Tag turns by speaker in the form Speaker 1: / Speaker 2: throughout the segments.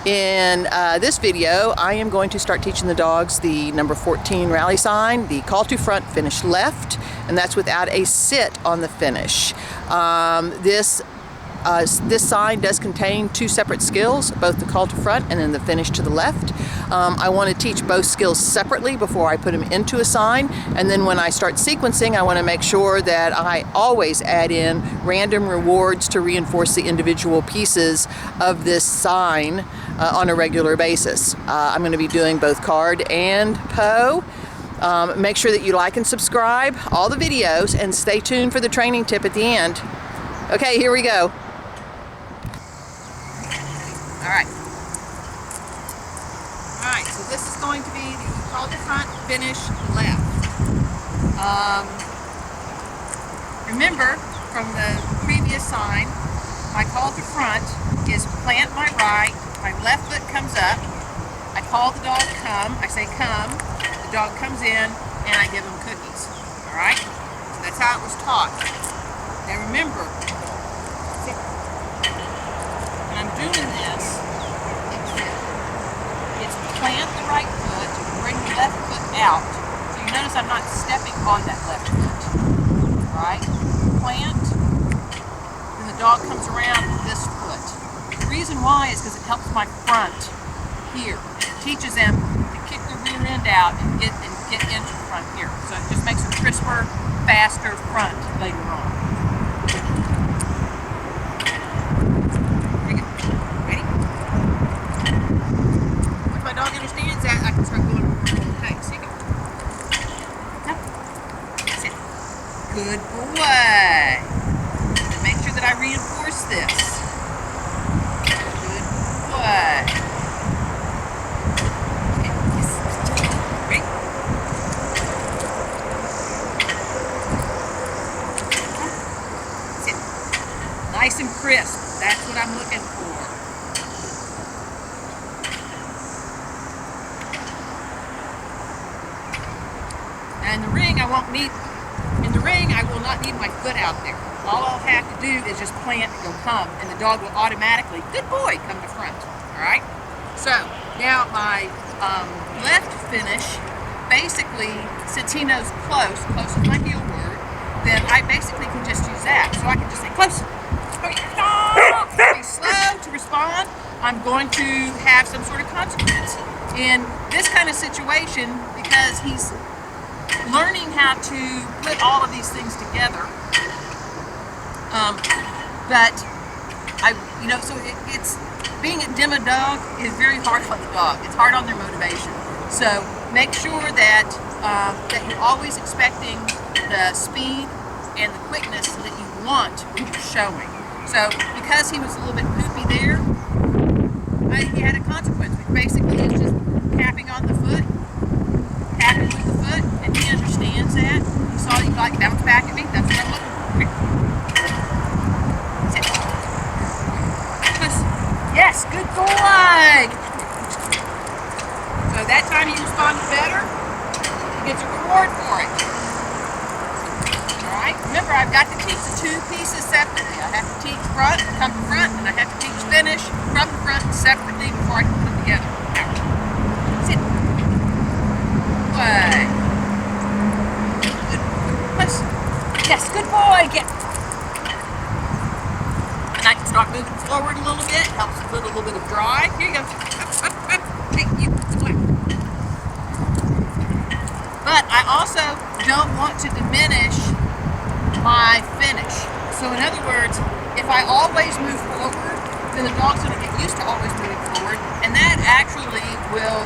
Speaker 1: In this video, I am going to start teaching the dogs the number 14 rally sign, the call to front, finish left, and that's without a sit on the finish. This sign does contain two separate skills, both the call to front and then the finish to the left. I want to teach both skills separately before I put them into a sign, and then when I start sequencing, I want to make sure that I always add in random rewards to reinforce the individual pieces of this sign on a regular basis. I'm going to be doing both card and PO. Make sure that you like and subscribe all the videos and stay tuned for the training tip at the end. Okay, here we go. Alright, so this is going to be the call to front, finish left. Remember from the previous sign, my call to front is plant my right, my left foot comes up, I call the dog come, I say come, the dog comes in, and I give him cookies. Alright, so that's how it was taught. Now remember, when I'm doing this, it's plant the right foot, bring the left foot out. So you notice I'm not stepping on that left foot. Alright? Plant, then the dog comes around with this foot. The reason why is because it helps my front here. It teaches them to kick the rear end out and get into the front here. So it just makes a crisper, faster front later on. Good boy. And make sure that I reinforce this. Good boy. Okay, yes. Great. Sit. Nice and crisp. That's what I'm looking for. Now in the ring, I won't need. In the ring, I will not need my foot out there. All I'll have to do is just plant and go come, and the dog will automatically, good boy, come to front. All right? So, now my left finish, basically, since he knows close is my heel word, then I basically can just use that. So I can just say, close. Be slow to respond. I'm going to have some sort of consequence. In this kind of situation, because he's learning how to put all of these things together, but so it's being a demo dog is very hard on the dog. It's hard on their motivation. So make sure that that you're always expecting the speed and the quickness that you want when you're showing. So because he was a little bit poopy there, he had a consequence, which basically is just tapping on the foot. Tapping with the foot, and he understands that. He saw you like bounce back at me. That's what I'm looking for. Sit. Yes, good boy. So that time he responded better. He gets a reward for it. All right. Remember, I've got to teach the two pieces separately. I have to teach front, come to front, and I have to teach finish from the front separately before I can put them together. Sit. Good. Yes, good boy. Get. And I can start moving forward a little bit. Helps put a little bit of drive. Here you go. Up. Take you. But I also don't want to diminish my finish. So in other words, if I always move forward, then the dog's going to get used to always moving forward, and that actually will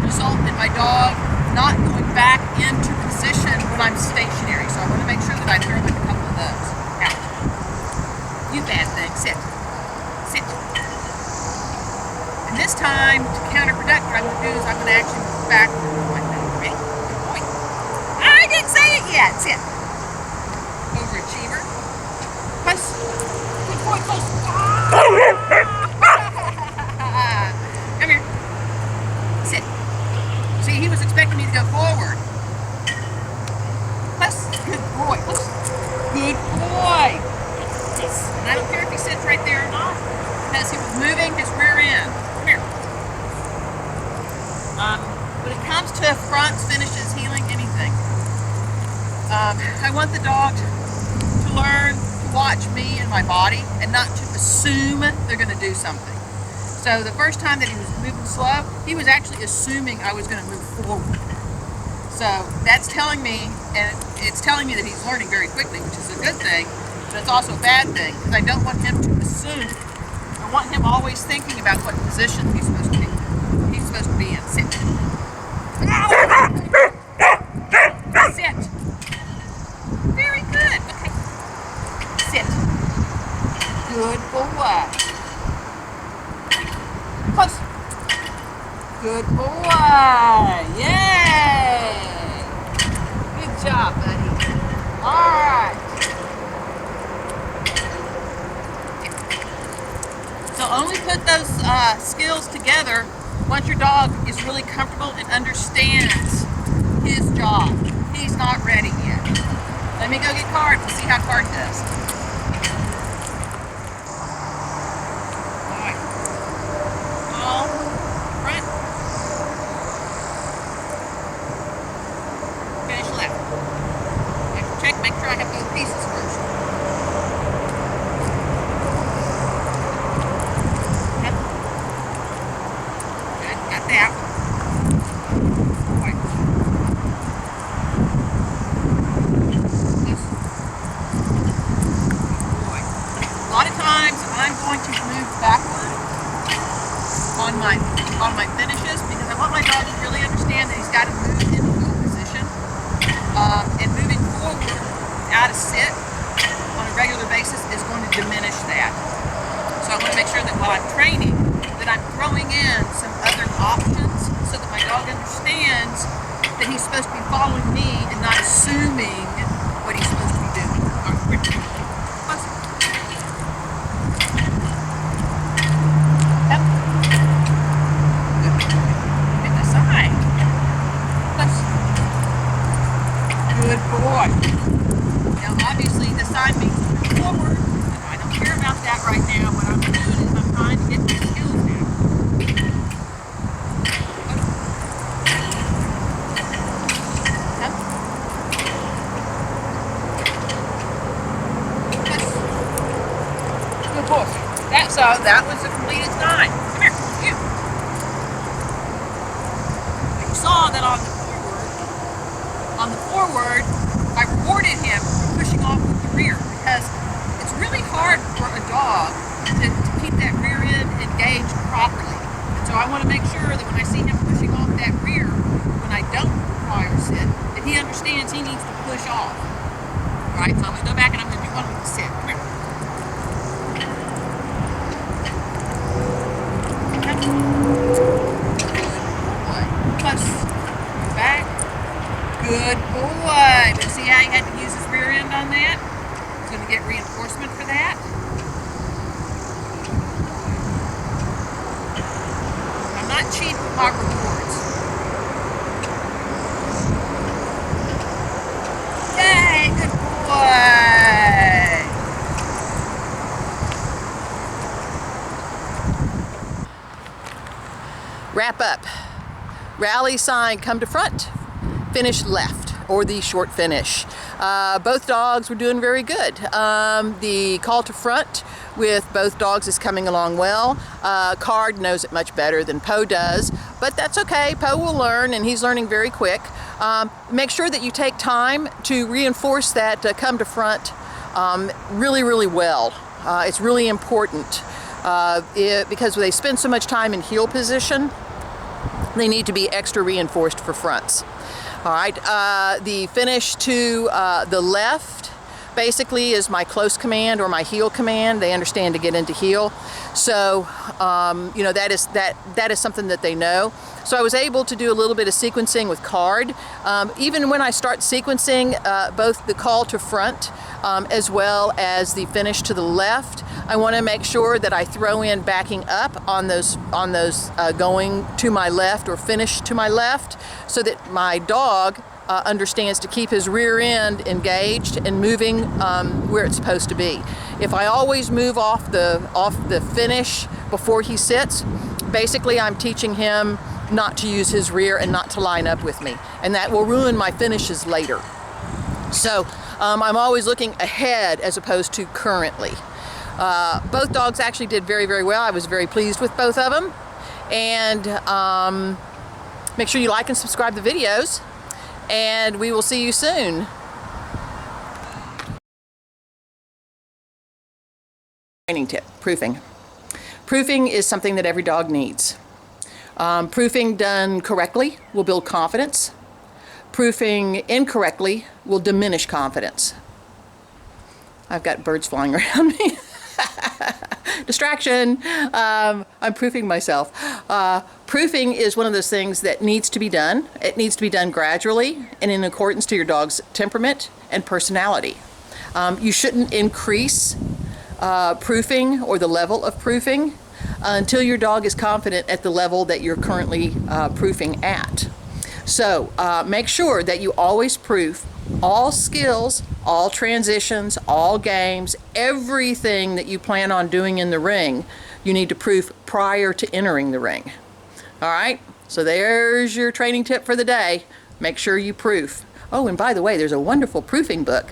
Speaker 1: result in my dog not going back into position when I'm stationary. So I want to make sure that I throw in a couple of those. Out. You bad thing. Sit. Sit. And this time, to counterproduct, what I'm going to do is I'm going to actually move backwards like that. Ready? Good boy. I didn't say it yet. Sit. Overachiever. Close. Good boy. Close. Come here. Sit. See, he was expecting me to go forward. Good boy. Good boy. Yes. And I don't care if he sits right there or not, because he was moving his rear end. Come here. to fronts, finishes, heeling, anything. I want the dog to learn to watch me and my body and not to assume they're going to do something. So the first time that he was moving slow, he was actually assuming I was going to move forward. So that's telling me, and it's telling me that he's learning very quickly, which is a good thing, but it's also a bad thing, because I don't want him to assume. I want him always thinking about what position he's supposed to be. He's supposed to be in. Sit. Sit. Very good. Okay. Sit. Good boy. Close. Good boy. Yay. Good job, buddy. All right. So only put those skills together once your dog is really comfortable and understands his job. He's not ready yet. Let me go get Card and see how Card does. All right. All front. Finish left. I have to check, make sure I have both pieces first. That. Boy. Yes. Boy. A lot of times I'm going to move backward on my finishes because I want my dog to really understand that he's got to move into a position. And moving forward out of sit on a regular basis is going to diminish that. So I want to make sure that while I'm training, that I'm throwing in some other options so that my dog understands that he's supposed to be following me and not assuming what he's supposed to be doing. All right, close. Yep. Good. Hit the side. Close. Good boy. Now obviously the side means forward, and I don't care about that right now. What I'm doing is I'm trying to get these skills now. Good boy. That was a completed 9. Come here, you. You saw that on the forward, I rewarded him for pushing off with the rear because it's really hard for a dog to keep that rear end engaged properly. And so I want to make sure that when I see him pushing off that rear, when I don't require sit, that he understands he needs to push off. All right, so I'm going to go back and I'm going to do one with the sit. Come here. Good boy. Close. Back. Good boy. But see how he had to use his rear end on that? He's going to get reinforcement for that. I'm not cheating with my rewards. Yay, good boy. Wrap up. Rally sign, come to front. Finish left, or the short finish. Both dogs were doing very good. The call to front with both dogs is coming along well. Card knows it much better than Poe does, but that's okay. Poe will learn, and he's learning very quick. Make sure that you take time to reinforce that come to front really, really well. It's really important because they spend so much time in heel position. They need to be extra reinforced for fronts. All right, the finish to the left basically is my close command or my heel command. They understand to get into heel. So, you know, that is something that they know. So I was able to do a little bit of sequencing with Card. Even when I start sequencing both the call to front as well as the finish to the left, I want to make sure that I throw in backing up on those going to my left or finish to my left, so that my dog understands to keep his rear end engaged and moving where it's supposed to be. If I always move off the finish before he sits, basically I'm teaching him
Speaker 2: not to use his rear and not to line up with me. And that will ruin my finishes later. So I'm always looking ahead as opposed to currently. Both dogs actually did very, very well. I was very pleased with both of them. And make sure you like and subscribe the videos. And we will see you soon. Training tip, proofing. Proofing is something that every dog needs. Proofing done correctly will build confidence. Proofing incorrectly will diminish confidence. I've got birds flying around me. Distraction. I'm proofing myself. Proofing is one of those things that needs to be done. It needs to be done gradually and in accordance to your dog's temperament and personality. You shouldn't increase proofing or the level of proofing until your dog is confident at the level that you're currently proofing at. So make sure that you always proof all skills, all transitions, all games, everything that you plan on doing in the ring, you need to proof prior to entering the ring. All right, so there's your training tip for the day. Make sure you proof. Oh, and by the way, there's a wonderful proofing book.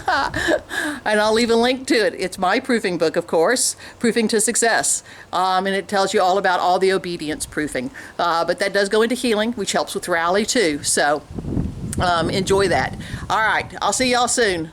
Speaker 2: And I'll leave a link to it. It's my proofing book, of course, Proofing to Success. And it tells you all about all the obedience proofing. But that does go into healing, which helps with rally too. So enjoy that. All right, I'll see y'all soon.